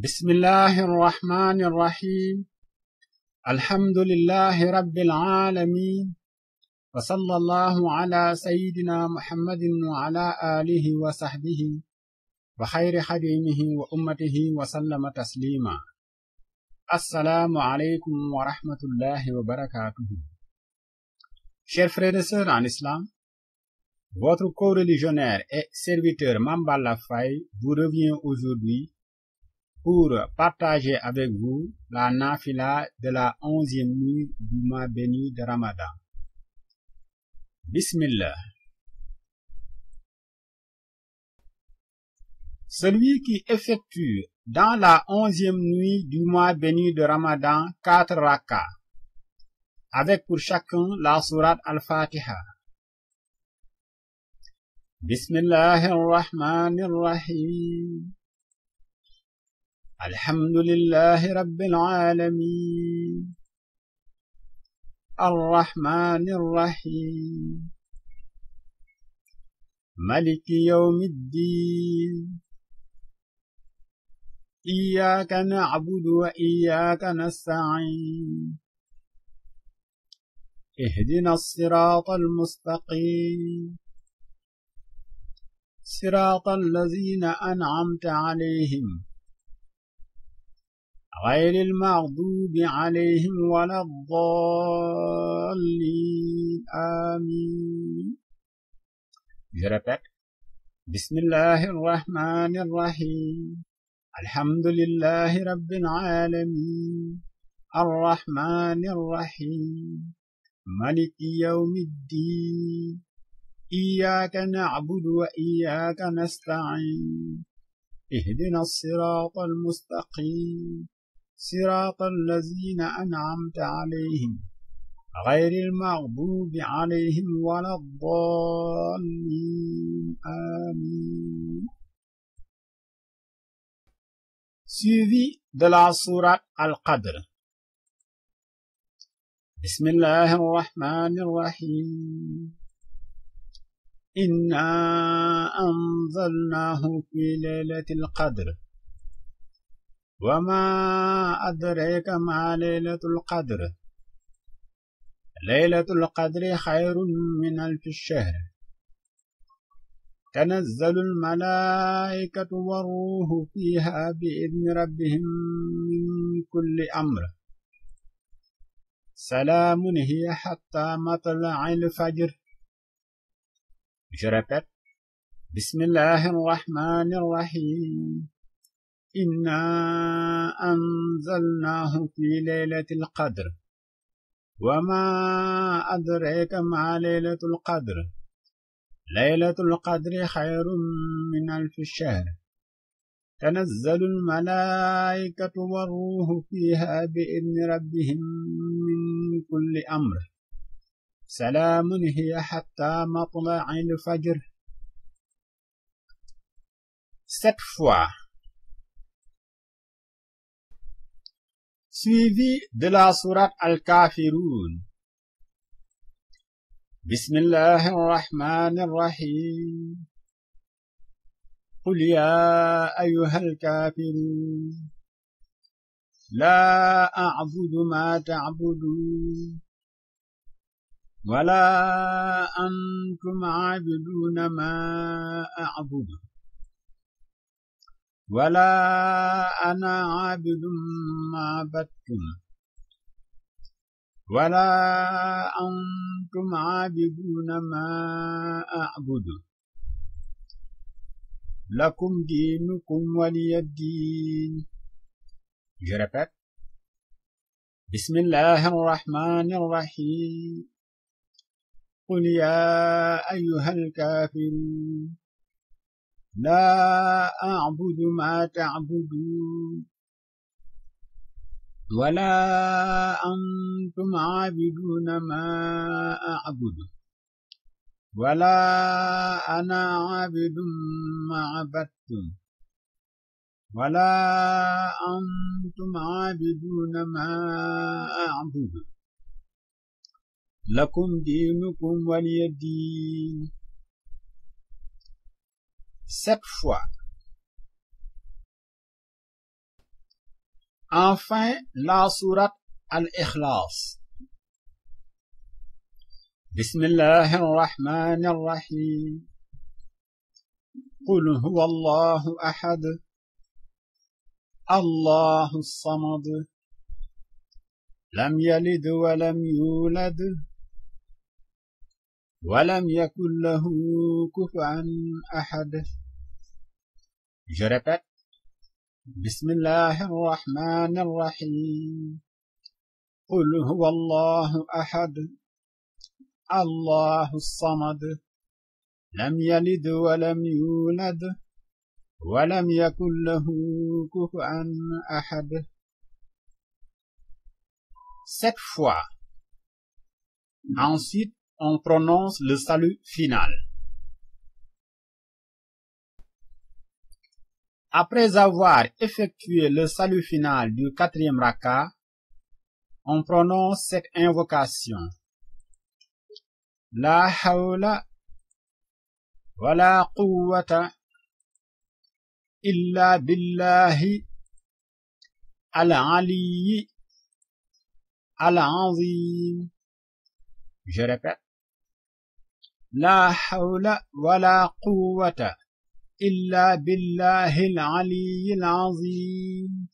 بسم الله الرحمن الرحيم. الحمد لله رب العالمين، وصلى الله على سيدنا محمد وعلى آله وصحبه وخير خديمه وأمته وسلم تسليما. السلام عليكم ورحمة الله وبركاته. Chers frères et sœurs en islam, votre co-religionnaire et serviteur Mamballa Faye vous revient aujourd'hui pour partager avec vous la nafila de la 11e nuit du mois béni de Ramadan. Bismillah. Celui qui effectue dans la 11e nuit du mois béni de Ramadan 4 rak'ahs, avec pour chacun la sourate Al-Fatiha. Bismillahirrahmanirrahim. Alhamdulillahi Rabbil Alamin. Ar-Rahmanir-Rahim. Maliki Yawmiddin. Iyyaka na'budu wa iyyaka nasta'in. اهدنا الصراط المستقيم صراط الذين أنعمت عليهم غير المغضوب عليهم ولا الضالين آمين. Je répète. Bismillahirrahmanirrahim. Alhamdulillahi Rabbil Alamin. Ar-Rahmanir-Rahim. Maliki Yawmiddin. Iyyaka na'budu wa iyyaka nasta'in. اهدنا الصراط المستقيم صراط الذين أنعمت عليهم غير المغضوب عليهم ولا الضالين آمين. Suivi de la sourate Al-Qadr. Bismillahirrahmanirrahim. إنا أنزلناه في ليلة القدر وما أدريك ما ليلة القدر ليلة القدر خير من 1000 شهر تنزل الملائكة والروح فيها بإذن ربهم من كل أمر سلام هي حتى مطلع الفجر. Je répète. Bismillahirrahmanirrahim. Inna anzalnahu fi laylatil qadr. Wa ma adraka ma laylatul qadr. Laylatul qadri khayrun min 1000 shahr. Tanazzalul malaikatu war-ruhu fiha bi'idni rabbihim min kulli amr. سلام هي حتى مطلع الفجر. Cette fois, suivi de la sourate Al-Kafirun. Bismillahirrahmanirrahim. قل يا أيها الكافرون لا أعبد ما تعبدون ولا أنتم عابدون ما أعبد ولا أنا عابد ما عبدتم ولا أنتم عابدون ما أعبد لكم دينكم ولي الدين. Je répète. بسم الله الرحمن الرحيم. قل يا أيها الكافرون لا أعبد ما تعبدون ولا أنتم عابدون ما أعبد ولا أنا عابد ما عبدتم ولا أنتم عابدون ما أعبد لكم دينكم ولي الدين. Cette fois, Enfin, la sourate Al-Ikhlas. Bismillahir Rahmanir Rahim. Qul huwa Allahu ahad. Allahu samad. Lam yalid wa lam yulad. Wa lam yakul lahu kufuwan ahad. Je répète. Bismillahir Rahmanir Rahim. Qul huwa Allahu ahad. Allahu samad. Lam yalid wa lam yulad. Wa lam yakul lahu kufuwan ahad. 7 fois. Ensuite, on prononce le salut final. Après avoir effectué le salut final du 4e raka, on prononce cette invocation. La hawla wa la quwwata illa billahi al-aliyyi al-azim. Je répète. La hawla wa la quwwata illa billahi al-aliyyi al-azim.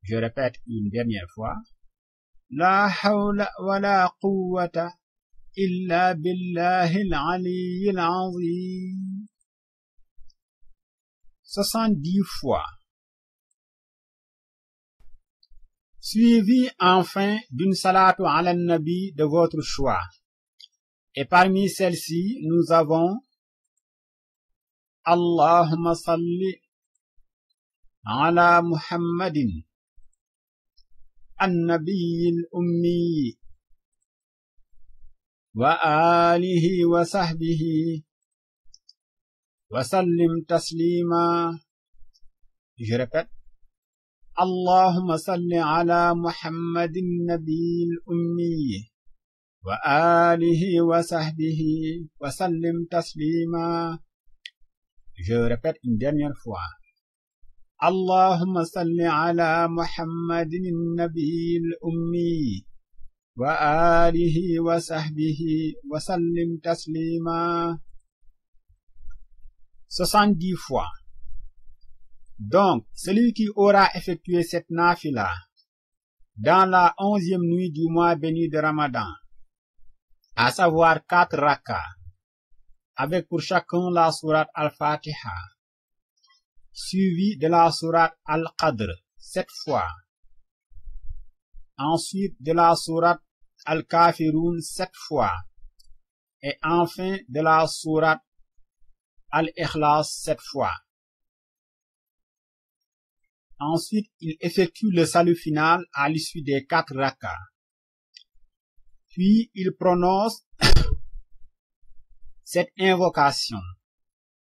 Je répète une dernière fois. La hawla wa la quwwata illa billahi al-aliyyi al-azim. 70 fois. Suivi enfin d'une salatu ala nabi de votre choix. Et parmi celles-ci, nous avons Allahumma salli ala Muhammadin an-nabiyyil ummi wa alihi wa sahbihi wa sallim taslima. Je répète. Allahumma salli ala Muhammadin nabiyil ummi wa alihi wa sahbihi wa sallim taslima. Je répète une dernière fois. Allahumma salli ala Muhammadin nabiyil ummi wa alihi wa sahbihi wa sallim taslima. 70 fois. Donc, celui qui aura effectué cette nafila dans la 11e nuit du mois béni de Ramadan, à savoir 4 rakas, avec pour chacun la sourate Al-Fatiha, suivi de la sourate Al-Qadr 7 fois, ensuite de la sourate Al-Kafirun 7 fois, et enfin de la sourate Al-Ikhlas 7 fois. Ensuite, il effectue le salut final à l'issue des 4 rakas. Puis, il prononce cette invocation.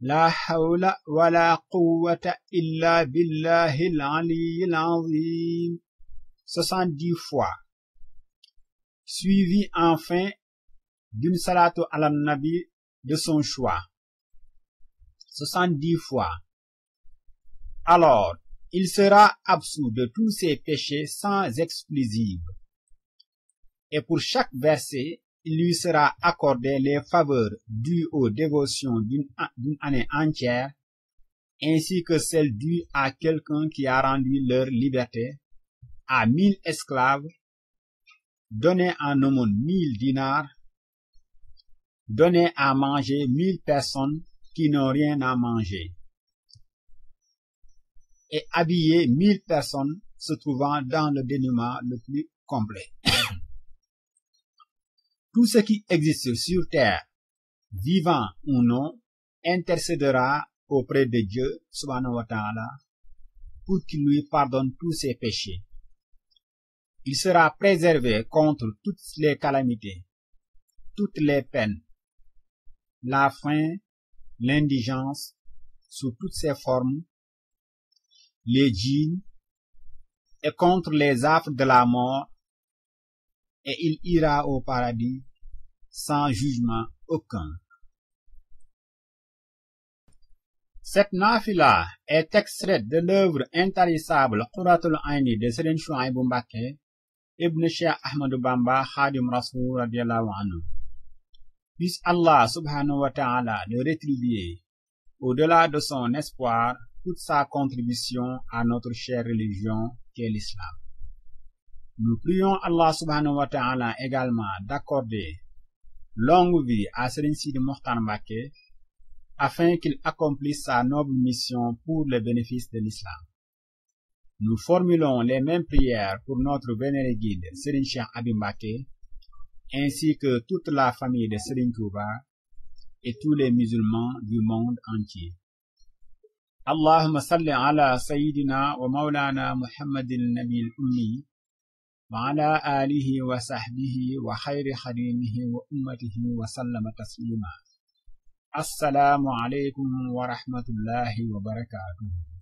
La hawla wa la quwwata illa billahi al-aliyyil azim. 70 fois. Suivi enfin d'une salatu ala nabi de son choix. 70 fois. Alors, il sera absous de tous ses péchés sans exclusive. Et pour chaque verset, il lui sera accordé les faveurs dues aux dévotions d'une année entière, ainsi que celles dues à quelqu'un qui a rendu leur liberté, à 1000 esclaves, donné en aumône 1000 dinars, donné à manger 1000 personnes qui n'ont rien à manger, et habiller 1000 personnes se trouvant dans le dénuement le plus complet. Tout ce qui existe sur terre, vivant ou non, intercédera auprès de Dieu, subhanahu wa ta'ala, pour qu'il lui pardonne tous ses péchés. Il sera préservé contre toutes les calamités, toutes les peines, la faim, l'indigence, sous toutes ses formes, les djinns, et contre les affres de la mort, et il ira au paradis sans jugement aucun. Cette nafila est extraite de l'œuvre intarissable Qurratul Ayni de Serigne Souhaïbou Mbacké ibn Cheikh Ahmadou Bamba Khadim Rasoul radiyallahu anhu. Puisse Allah subhanahu wa ta'ala le rétribuer au-delà de son espoir toute sa contribution à notre chère religion qu'est l'islam. Nous prions Allah subhanahu wa ta'ala également d'accorder longue vie à Serigne Sidi Mokhtar Mbacké afin qu'il accomplisse sa noble mission pour le bénéfice de l'islam. Nous formulons les mêmes prières pour notre vénéré guide Serigne Cheikh Abi Mbacké ainsi que toute la famille de Serigne Touba et tous les musulmans du monde entier. Allahumma salli ala sayyidina wa maulana Muhammadin nabiyil ummi wa ala alihi wa sahbihi wa khayri khadimihi wa ummatihi wa sallama taslima. Assalamu alaikum wa rahmatullahi wa barakatuh.